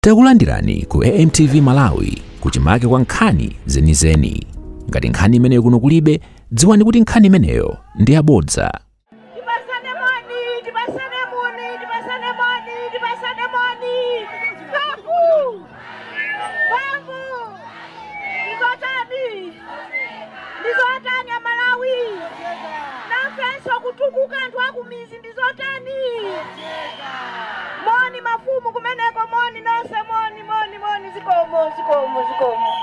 Takulandirani ku AMTV Malawi kuchimake kwa nkhani zenizeni. Ngati nkhani imeneyo kuno kulibe, dziwani kuti nkhani imeneyo ndi yabodza. Moni mafumu kumeneko moni nose moni zikomo.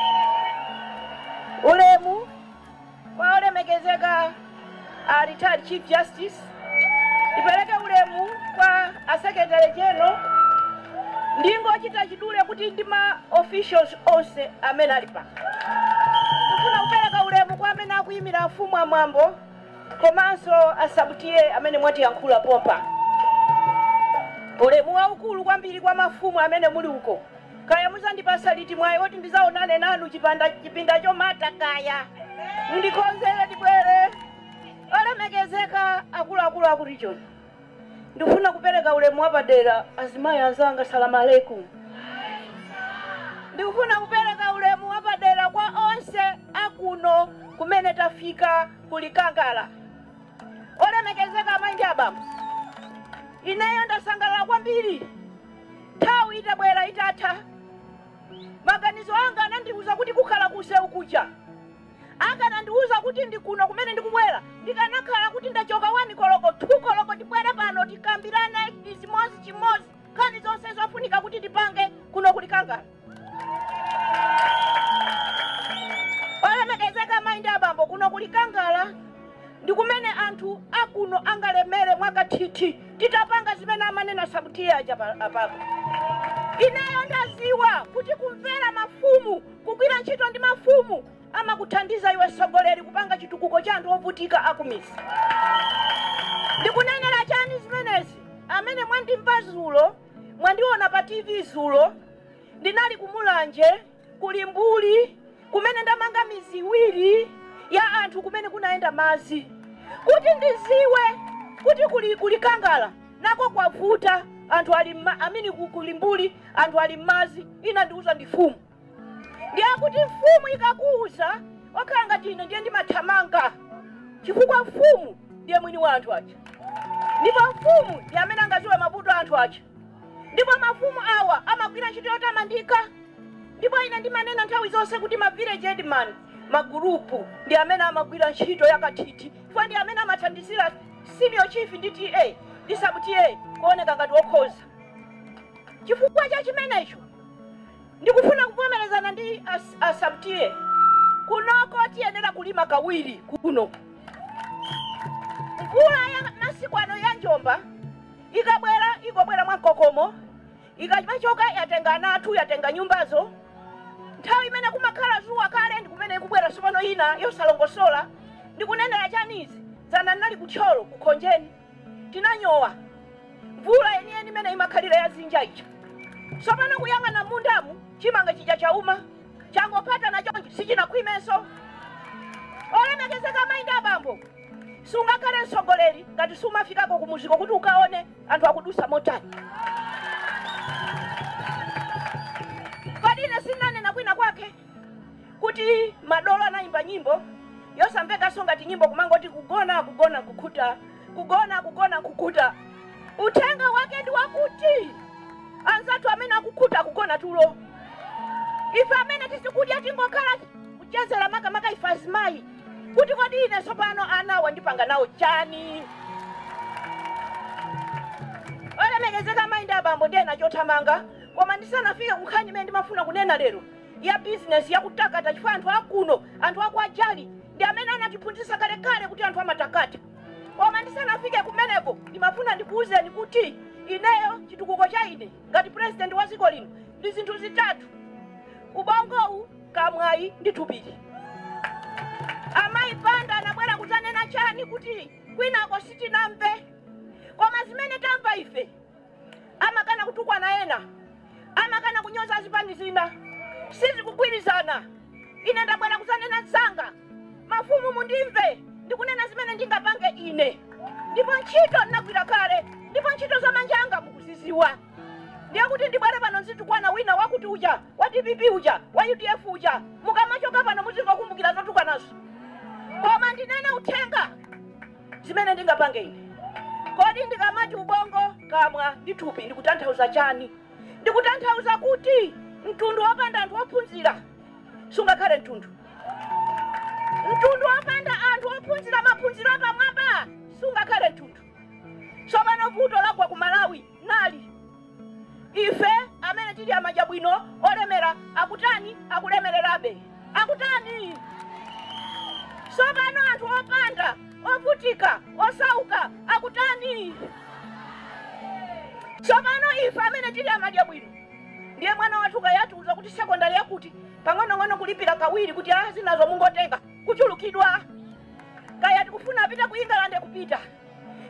Ulemu kwa olemekezeka retired Chief Justice. Ipeleke ulemu kwa Secretary General. Ndingo chita chidule kuti ndima officials onse amene alipa. Kufuna kupeleka ulemu kwa amene akuyimira afumu amwambo komanso asabutiye amene mwati yankhula pompa. Ulemu waukulu kwambiri kwa mafumu amene muli uko. Kaya muzandipasa liti mwayi woti ndizaonane nanu chipinda chomata kaya. Ndikonzere ndibwere. Olemekezeka akulu akuti choni. Ndifuna kupereka ulemu wapadera azimayi anzanga salamu alaikum. Ndifuna kupereka ulemu wapadera kwa onse akuno kumene tafika kulikangala. Olemekezeka amayi abamu. Ineyo ndasangalala kwambiri. Nthawi itabwera itatha. Maganizo anga anandiuza kuti kukhala kuseu kucha. Akanandiuza kuti ndikuno kumene ndikubwera, ndikanakhala kuti ndachoka 1 koloko 2 koloko ndibwera pano tikambirana izimozi chimozi khani zonse zofunika kuti ndipange kuno kulikangala. Olemekezeka amayi abambo kuno kulikangala ndikumene anthu akuno angalemere mwakathithi titapanga zimene amanena sabutiye aja apapo. Ineyo ndaziwa kuti kumvera mafumu, kugwira ntchito ndi mafumu amakuthandiza iwe sogoleri kupanga chitukuko cha anthu ovutika akumisi. Ndikunenera chani zimenezi? Amene mwandimva zulo, mwandiona pa TV zulo, ndinali kumulanje, kulimbuli, kumene ndamanga mizi iwiri ya anthu kumene kunaenda mazi. Kuti ndiziwe kuti kulikangala nako kwavuta anthu ali amini kulimbuli anthu ali mazi ina ndiuza ndifumu. Ndiye kuti mfumu ikakuuza okhala ngati ine ndiye ndimathamanga chifukwa mfumu ndiye mwini wa anthu aja. Ndipo mfumu ndiye amene angaziwe mavuto a anthu aja. Ndipo mafumu awa amagwira ntchito yotamandika. Ndipo ine ndimanena nthawi zonse kuti ma village headman magurupu ndi amene amagwira ntchito yakathithi. Chifukwa ndi amene amathandizira senior chief ndi TA ndi sub TA kuoneka ngati okhoza. Chifukwa cha chimenecho ndikufuna kuvomerezana ndi sub TA. Kunoko tiyenera kulima kawiri kuno. Mvula ya masiku ano ya Njomba ikabwera mwakokomo ikachoka yatenga anathu yatenga nyumbazo. Nthawi imene kumakhala zuwa kale ndikumene ikubwera sopano ina yosalongosola. Ndikunenera chanizi zana nali kutcholo kukhonjeni tinanyowa mvula yeniyeni imene imakhalira ya zinja icha. Sopano kuyang'ana mundamu chimanga chija chauma changopata na chonchi sichinakhwimenso. Olemekezeka amayi abambo sungakhale msogoleri ngati sumafikako kumuziko kuti ukaone anthu akudusa motani. Kwadine sinanena kwina kwake kuti madolo anayimba nyimbo yosamveka ngati nyimbo kumangoti kugona kukhuta. Uthenga wake ndi wakuti anzathu amene akukhuta kugona tulo. Ife amene tisikudya tingokhala kuchezera makamaka ife azimayi kuti kodi ine sopano anawa ndipanga nawo chani. Olemekezeka amayi abambo ndiye nachothamanga koma ndisanafike kunkhani imene ndimafuna kunena lero ya business yakutakata chifukwa anthu akuno anthu akuajali ndi amene anatiphunzitsa kalekale kuti anthu amatakata. Koma ndisanafike kumeneko ndimafuna ndikuwuzeni kuti ineyo chitukuko cha ine ngati president wa dziko lino ndi zinthu zitatu: ubongowu, kamwayi ndi thupiri. Amayi panda anabwera kudzanena chani kuti kwinako sitinamve koma zimene tamva ife. Amakana kutukwana ena, amakana kunyoza zipani zina, sizikugwirizana. Ine ndabwera kudzanena zanga, mafumu mundimve ndikunena zimene ndingapange ine. Ndipo ntchito ndinagwira kale, ndipo ntchito za manja anga mukuziziwa. ndiye kuti ndibwere pano nzitukwana wina wakuti uja wa DPP uja wa UDF uja mukamachoka pano muzivakumbukira zotukwanazo. Koma ndinene uthenga zimene ndingapange ine. Kodi ndikamati ubongo kamwa ndithupi ndikutanthauza chani? Ndikutanthauza kuti mtundu wopanda anthu ophunzira sungakhale mtundu. Mtundu wopanda anthu ophunzira maphunziro apamwamba sungakhale mtundu. Tsopano vuto lagwa ku Malawi nali ife amene tili amadya bwino olemera akutani akulemererabe akutani. Tsopano anthu opanda ovutika osauka akutani. Tsopano ife amene tili amadya bwino ndiye mwana wathu kayatiuza kuti sekondari yakuti pang'onong'ono kulipira kawiri kuti azinazo mungotenga kuchulukidwa. Kaya tikufuna apita ku England kupita,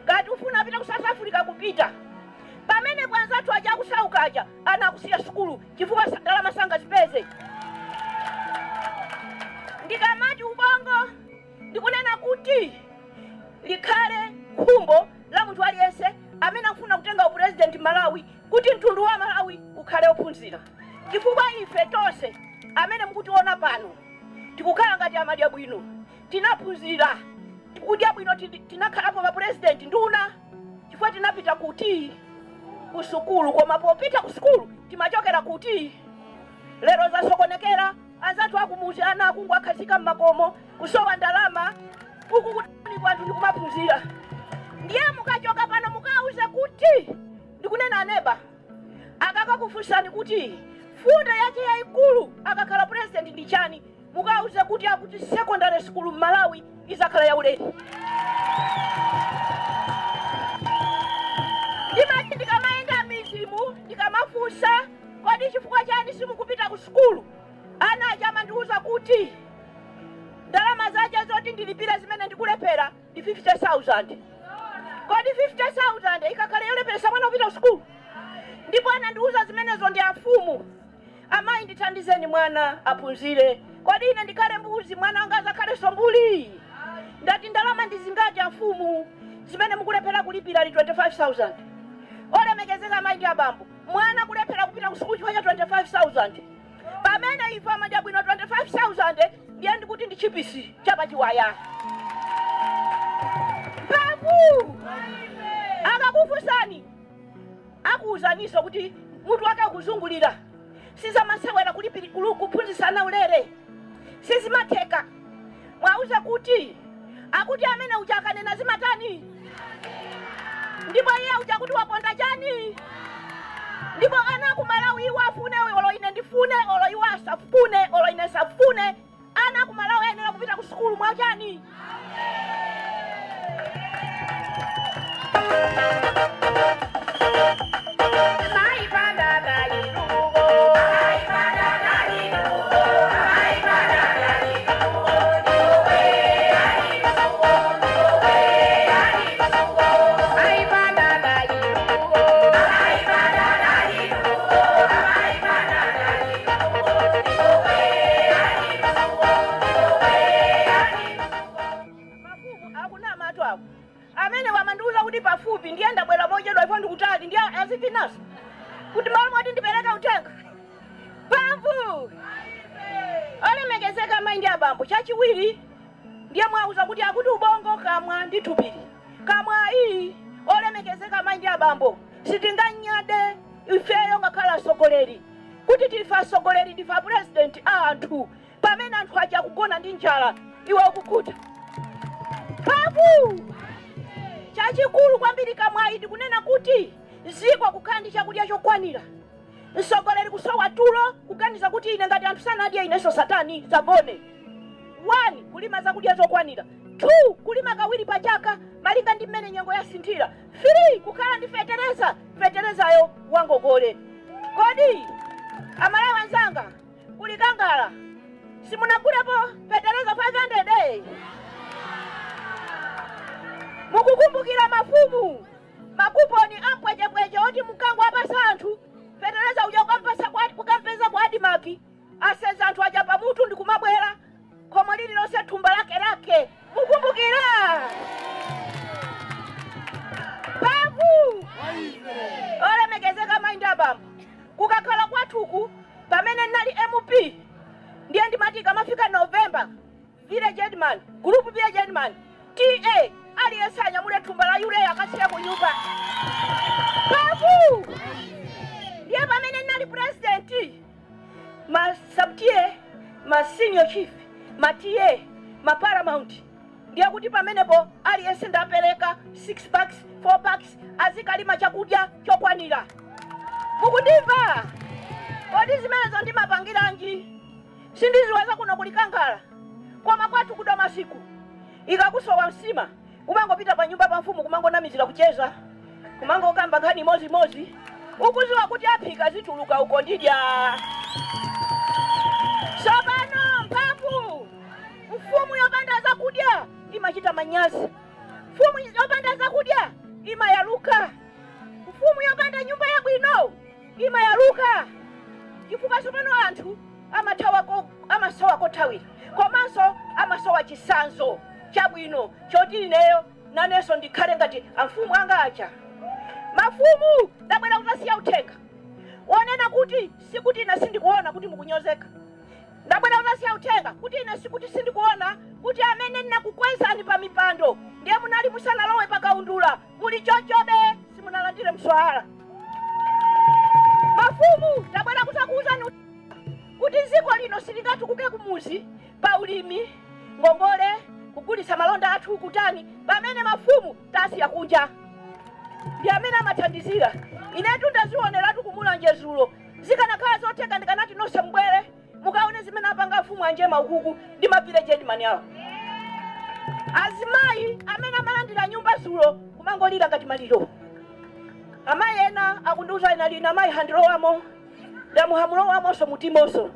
kaya tikufuna apita ku South Africa kupita. Pamene kwanzathu aja kusauka aja anakusiya sukulu chifukwa ndalama sangazipeze. Ndikamati ubongo ndikunena kuti likhale khumbo la munthu aliyense amene akufuna kutenga upresident Malawi kuti mtundu wa Malawi ukhale ophunzira. Chifukwa ife tonse amene mukutiona pano tikukhala ngati amadya bwino, tinaphunzira, tikudya bwino, tinakhalapo pa president nduna chifukwa tinapita kuti ku sukulu. Koma popita ku sukulu timachokera kuti lero zasokonekera anzathu akumuzi ana akungu akhazika mmakomo kusowa ndalama uku kuti kwanthu ndikumaphunzira. Ndiye mukachoka pano mukauze kuti ndikunena aneba akakakufunsani kuti fundo yake yaikulu akakhala president ndi chani, mukauze kuti akuti secondary school Malawi izakhala yaulere. Ndimati ndikamaenda mizimu ndikamafunsa kodi chifukwa chani simukupita ku sukulu, ana aja amandiuza kuti ndalama zaje zoti ndilipira zimene ndikulepera ndi 50,000. Kodi 50,000 ikakhala yolepesa mwana kupita ku sukulu? Ndipo anandiuza zimenezo ndi afumu. Amayi ndithandizeni mwana aphunzire. Kodi ine ndikhale mbuzi mwana anga azakhale sombuli? Ndati ndalama ndizingati afumu zimene mukulepera kulipira li 25,000. Olemekezeka amayi ndi abambo, mwana kulepera kupita ku sukulu chifukwa cha 25,000. Pamene ife amadya bwino 25,000 ndiye ndikuti ndi chipisi chapachiwaya. Mphamvu akakufunsani akuuzaniso kuti munthu wake akuzungulira sizamasewera kulipira kuphunzitsana ulere sizimatheka. Mwauza kuti akuti amene uja akanena zimatani, ndipo iye uja kuti waponda chani. Ndipo ana ku Malawi iwo afune olo ine ndifune olo iwo asafune olo ine safune, ana ku Malawi ayenera kupita ku sukulu mwa chani. Amene wamanduza kuti pafupi ndiye ndabwera mojedwa ipo ndikutali ndiye azipinaso kuti malo mwati ndipereka uthenga. Mphamvu olemekezeka amayi ndi abambo. Chachiwiri ndiye mwauza kuti akuti ubongo kamwa ndithupiri kamwa iyi. Olemekezeka amayi ndi abambo, sitinganyade ifeyo ngakhala asogoleri kuti tilifa asogoleri ndifa president anthu pamene anthu aja kugona ndi njala iwe ukukuta. Mphamvu chachikulu kwambiri kamwayi ndikunena kuti zikwa kukhala ndi chakudya chokwanira. Msogoleri kusowa tulo kuganiza kuti ine ngati anthu sanadye inenso satani zagone. 1 kulima zakudya zokwanira. 2 kulima kawiri pa chaka malinga ndi mmene nyengo yasinthira. 3 kukhala ndi feterezayo wangogole. Kodi amalawi anzanga kulikangala simunagulepo fetereza 500 mukukumbukira mafumu makuponi ampwechepweche oti mkango apasa anthu fetereza uja kukampeza kwa adimaki aseza anthu aja pamutu ndikumabwera khomo lililonse thumba lake mukumbukira. Babu olemekezeka amayi ndi abambo, village headman, group village headman, TA, aliyesanya mule tumbala yule akasiya ku nyumba. Babu! Ndiye pamene nali president, ma sub-TA, ma senior chief, ma TA, ma paramount. Ndiye kuti pamenepo aliyese ndapereka 6 packs, 4 packs, azikalima chakudya chokwanira. Mukundimva? Kodi zimenezo ndimapangiranji? Sindiziwaza kuno kulikangala. Kwa makwatu kuda masiku. Ikakusowa msima. Kumangopita pa nyumba pa mfumu kumangonamizira kucheza. Kumangokamba nkhani mozi. Ukuziwa kuti aphika zituluka uko ndidya. Sabano mphamvu. Mfumu yopanda zakudya imachita manyazi. Mfumu yopanda zakudya imayaluka. Mfumu yopanda nyumba yabwino imayaluka. Chifukwa sopano anthu amasowa kothawira. Komanso amasowa chisanzo chabwino choti ineyo naneso ndikhale ngati amfumu anga acha. Mafumu ndabwera kutasiya uthenga. Wonena kuti sikuti ine sindikuona kuti mukunyozeka. Ndabwera kutasiya uthenga kuti ine sikuti sindikuona kuti amene ndinakukwezani pa mipando ndiye munali musanalowe pakaundula muli chochobe simunalandire mswala. Mafumu ndabwera kutakuuzani kuti ziko lino silingatukuke kumuzi pa ulimi ngongole kugulisa malonda athu kutani pamene mafumu tasiya kunja. Ndi amene amathandizira. Inetu ndazioneratu kumulanje zulo. Zikanakhala zotheka ndikanati nonse mbwere mukaone zimene apanga mfumu anjema ukuku ndi ma village headman yawo. Azimayi amene amalandira nyumba zulo kumangolira ngati maliro. Amayi ena akundiuza ina lina amayi handilowamo ndamuhamulowamo so mutimoso.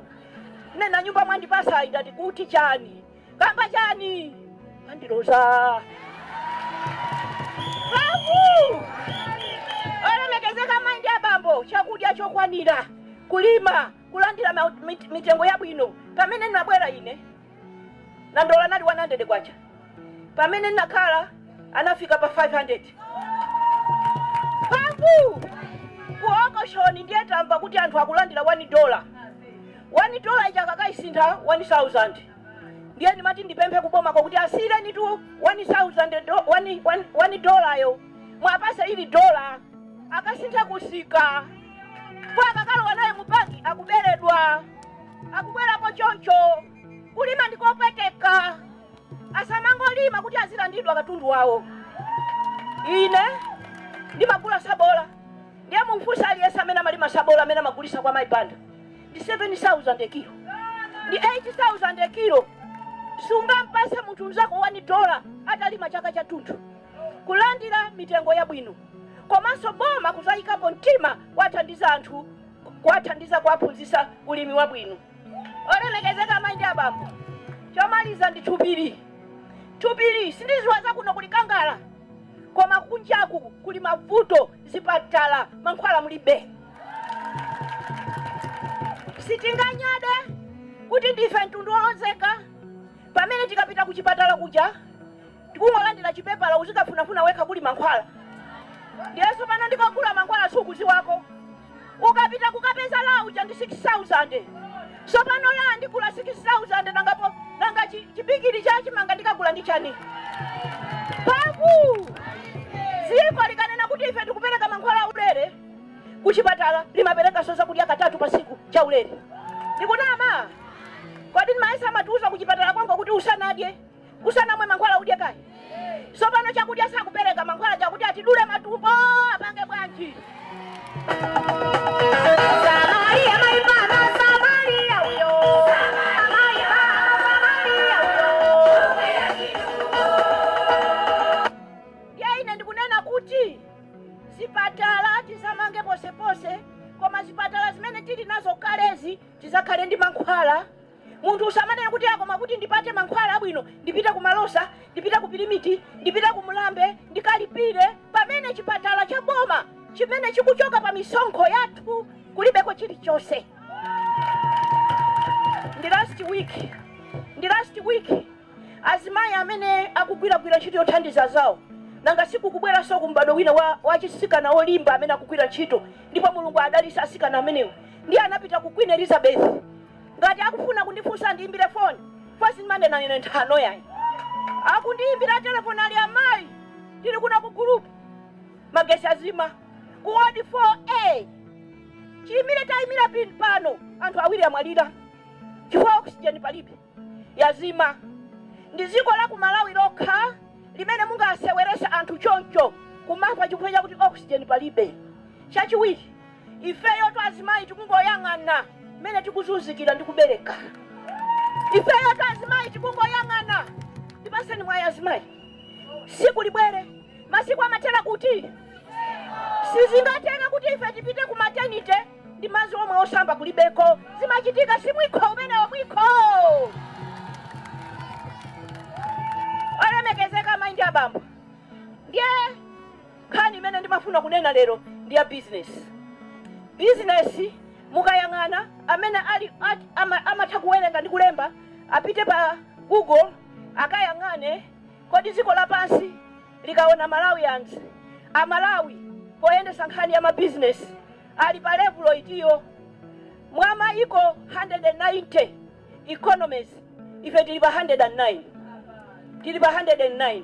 Nena nyumba mwandipasa idati kuti chani. Kamba chani. Handiloza. Babu! Olemekezeka maindi ya bambo chakudya chokwanira. Kulima, kulandira mitengo yabwino. Pamene nabwera ine. Nandola nali 100 kwacha. Pamene nakala anafika pa 500. Babu! Kuoko shoni ndiye tamba kuti anthu akulandira $1. $1 ichakakaisinta 1000. Ndiye ndimati ndipemphe kuboma kwa kuti asire ni tu $1 yo. Mwapasa ili $. Akasinta kusika. Kwa kakalo naye mupangi akuberedwa. Akubwera po choncho. Kulima ndikopeteka. Asamango lima kuti azilandidwa katundu wawo. Ine ndimagula sabola. Ndiye mumfusa aliyesa amene malima sabola amene magulisa kwa maibanda. Ndi 7,000 kilo. Ndi 8,000 kilo. Sunga mpase mutu mzako $1 atalima chaka cha tundu. Kulandira mitengo ya bwino. Komanso boma kuzayikapo mtima kwathandiza anthu, kwathandiza kwaphunzitsa ulimi wa bwino. Olemekezeka maindi abambo. Chomaliza ndi tubiri. Tubiri sindiziwaza kuno kulikangala. Koma kunjaku kuli mavuto zipatala mankhwala mulibe. Sitinganyade kuti ndife mtundu wolozeka. Pamene tikapita kuchipatala kuja tikungolandira chipepala uzikafunafuna weka kuli mankhwala. Ndiyeso pano ndikagula mankhwala sukuzi wako. Ukapita kukapeza la uja ndi 6,000. So pano la ndikula 6,000 nanga chipikiri chachi manga ndikagula ndi chani. Babu! Ziko likanena kuti ife tikupereka mankhwala ulere. Kuchipatala limapereka sosa kudya katatu pa siku cha ulere. Ndikunama. Kodi maisa matuza kuchipatala kwangu kuti usanadye. Usanamwe mankhwala udye kai. So pano chakudya sakupereka mankhwala chakudya atidule matumbo apange bwanji. Samaria maimana Samaria uyo. Samaria uyo. Ya ine ndikunena kuti zipatala tisamange pose koma zipatala zimene tili nazo kalezi tizakhale ndi mankhwala. Muntu usamanena kuti akoma kuti ndipate mankhwala abwino ndipita ku Malosa, ndipita ku Pilimiti, ndipita ku Mulambe, ndikalipire pamene chipatala cha boma chimene chikuchoka pa misonkho yathu kulibeko chilichonse. Ndi last week azimayi amene akugwira ntchito yothandiza zawo nanga siku kubwera so kumbado wina wa chisikana olimba amene akugwira ntchito ndipo Mulungu adalisa asikana amenewo ndiye anapita ku Queen Elizabeth. Ngati akufuna kundifunsa ndiimbire phone fasi mande na ine ntano yayi akundiimbira telefoni ali amayi tili kuna ku group magesi azima ku ward 4A chimile taimira pin pano anthu awiri amwalira chifukwa oxygen palibe yazima ndi dziko la ku Malawi lokha limene mungaseweresa anthu choncho kumapa chifukwa chakuti oxygen palibe. Chachiwiri ifeyo twazimayi tikungoyang'ana mene tikuzunzikira ndi kubereka. Ifeyo twazimayi tikungoyang'ana tipaseni mwayi azimayi siku libwere masiku amatera kuti sizingatera kuti ife tipite ku maternity ndi mazi omwe osamba kulibeko zimachitika simwikho umenewo mwikho. Olemekezeka maindi abambo ndiye khani imene ndimafuna kunena lero ndiya business mukayang'ana amene ali amatha kuwerenga ndi kulemba apite pa Google akayang'ane kodi dziko lapansi likaona Malawians Amalawi poyendesa nkhani ya business ali pa level itiyo mwa maiko 190 economies ife tili pa 109 tili pa 109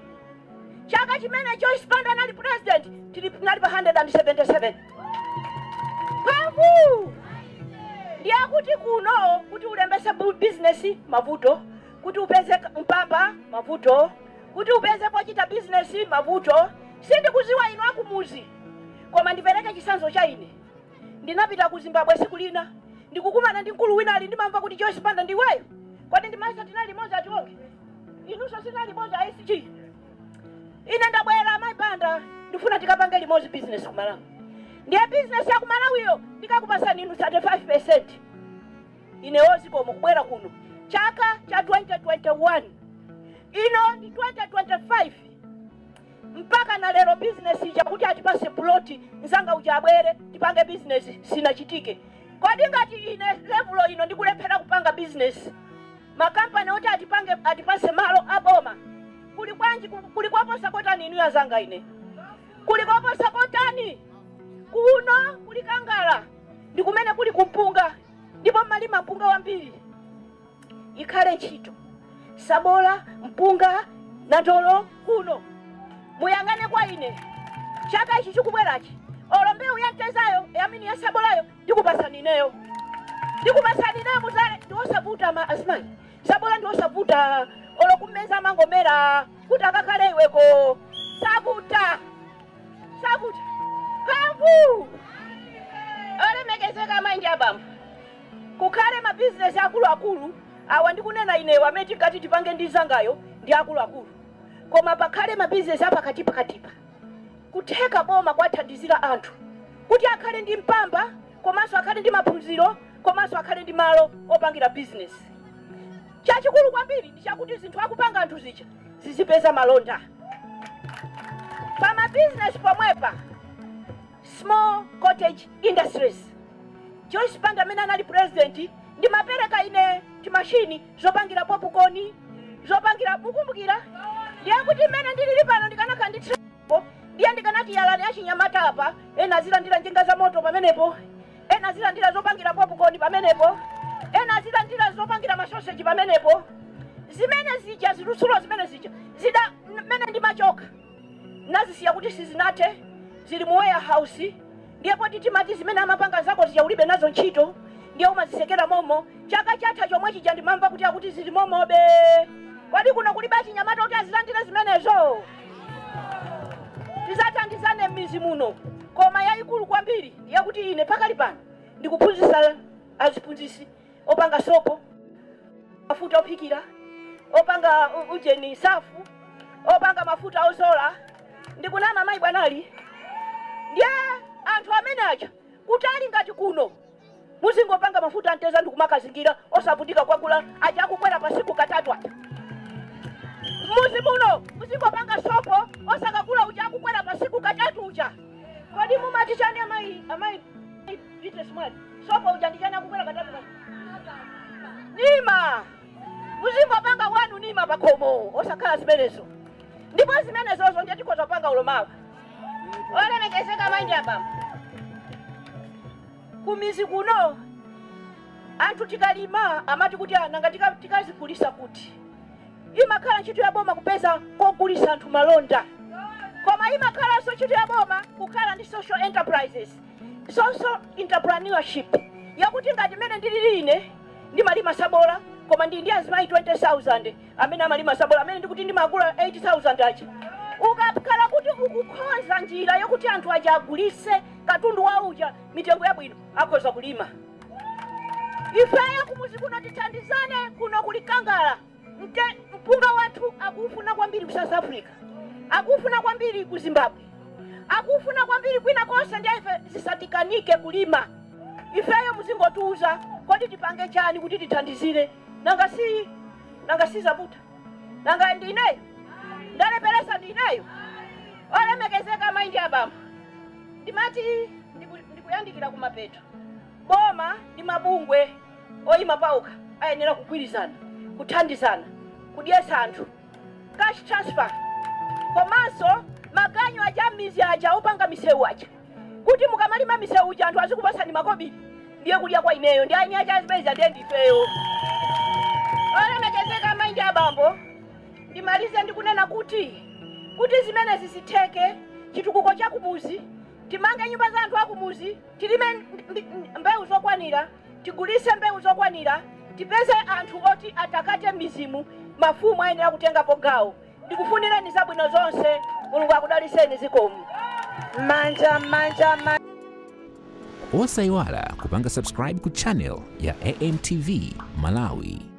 chaka chimene Joyce Banda nali president tili nali pa 177 pavu ndiye kuti kuno kuti ulembese business mavuto kuti upeze mpamba mavuto kuti upeze pochita business mavuto sindikuziwa ino akumuzi koma ndipereke chisanzo cha ine ndinapita ku Zimbabwe siku lina ndikukumana ndi mkulu wina ali ndimamva kuti Joyce Banda ndiweyo kodi ndimasa tinali moza ationge inuso sinali moza ICG ine ndabwera amayi Banda ndifuna tikapange limozi business ku Malawi ndiye business ya ku Malawiyo ndikakupasani inu 35% inewozi komo kubwera kuno chaka cha 2021 ino ndi 2025 mpaka na lero business ija kuti atipase ploti nzanga uja abwere tipange business sinachitike. Kodi ngati ine level ino ndikulephera kupanga business makampani oti atipase malo aboma kuli kwanji kuli kwaposa kotani inu yazanga ine kuli kwaposa kotani kuno kuli Kangala ndikumene kuli kumpunga ndipo malima mpunga wambiri ikhale ntchito Sabola mpunga na Ndolo kuno muyangane kwa ine chaka ichi chikubwerachi olombewu yantezayo yamini ya Sabolayo ndikupasani neyo muzale ndiwosavuta ma asmai Sabola ndiwosavuta olokumeza mangomera kuti akakhale iweko savuta kavu olemekezeka maingi abambo kukhale ma business akulu awa ndikunena ine wameti ngati tipange ndizangayo ndi akulu koma pakhale ma business apakatipa kutheka boma kwathandizira anthu kuti akhale ndi mpamba komanso akhale ndi maphunziro komanso akhale ndi malo opangira business. Chachikulu kwambiri ndi chakuti zinthu akupanga anthu zicha zizipeza malonda pama business pomwepa small cottage industries. Joyce Banda amene anali president ndi mapereka ine timashini zopangira popcorn zopangira mukumbukira ndiye kuti mene ndilili pano ndikanakha ndi trapo ndiye ndikanati yalani achinyamata apa ena zilandira njinga za moto pamenepo ena zilandira zopangira popcorn pamenepo ena zilandira zopangira masausage pamenepo zimene zija zilusulo zimene zija zida mene ndi machoka nazisiya kuti sizinate zili mu warehouse ndipo titimati zimene amapanga zako zija ulibe nazo ntchito ndiye umazisekera momo chaka chatha chomwe chija ndimamva kuti akuti zili momobe kodi kuno kulibe chinyamata kuti azilandire zimenezo tizathandizane m'mizi muno koma yayikulu kwambiri ndiye kuti ine pakali pano ndikuphunzitsa aziphunzitsi opanga sopo mafuta ophikira opanga ujeni safu opanga mafuta ozola ndikunama mayi bwanali ndiye anthu amene acha kuti ali ngati kuno muzingopanga mafuta anteza ndikumakazingira osavutika kwakula aja akukwera pasiku katatu ata muzi muno muzingopanga sopo osakakula uja akukwera pasiku katatu uja kodi mumati chani amayi vite smart sopo uja ndi chani akukwera katatu nima muzingopanga wanu nima pakomo osakhala zimenezo ndipo zimenezozo ndiye tikozopanga ulomawa olemekezeka maingi abambo kumizi kuno anthu tikalima amati kuti nanga tikazigulisa kuti. Imakhala ntchito ya boma kupeza kogulisa anthu malonda. Koma imakhala so ntchito ya boma kukhala ndi social enterprises. Social entrepreneurship. Yakuti ngati mene ndili ine ndimalima sabola koma ndi azimayi 20,000 amene amalima sabola amene ndikuti ndimagula 80,000 aja. Ukakhala kuti ukukhonza njira yokuti anthu aja agulise katundu wa uja mitengo yabwino akhoza kulima. Ifeyo kumuzi kuno tithandizane kuno kulikangala. Mpunga wathu akufuna kwambiri ku South Africa. Akufuna kwambiri ku Zimbabwe. Akufuna kwambiri kwina konse ndi ife zisatikanike kulima. Ifeyo muzingotuza kodi tipange chani kuti tithandizire. Nanga si zabuta. Nanga ndineyo. Ndalepelesa ndineyo. Olemekezeka maindi abama. Ndimati ndikuyandikira kumapeto. Boma ndi mabungwe oyima pauka ayenera kugwirizana, kuthandizana, kudyesa anthu. Cash transfer. Komanso maganyo aja mizi aja opanga misewu aja. Kuti mukamalima misewu aja anthu azikupasani makobiri. Ndiye kudya kwa ineyo ndi anyaja azibeza ndiye ndifeyo. Olemekezeka maindi abambo. Ndimalize ndikunena kuti zimene zisitheke chitukuko cha kumuzi, timange nyumba za anthu akumuzi, tilime mbewu zokwanira, tigulise mbewu zokwanira, tipeze anthu oti atakate mizimu, mafumu ayenera kutengapo gawo. Ndikufunireni zabwino zonse, Mulungu akudaliseni zikomo. Manja. Osayiwala kupanga subscribe ku channel ya AMTV Malawi.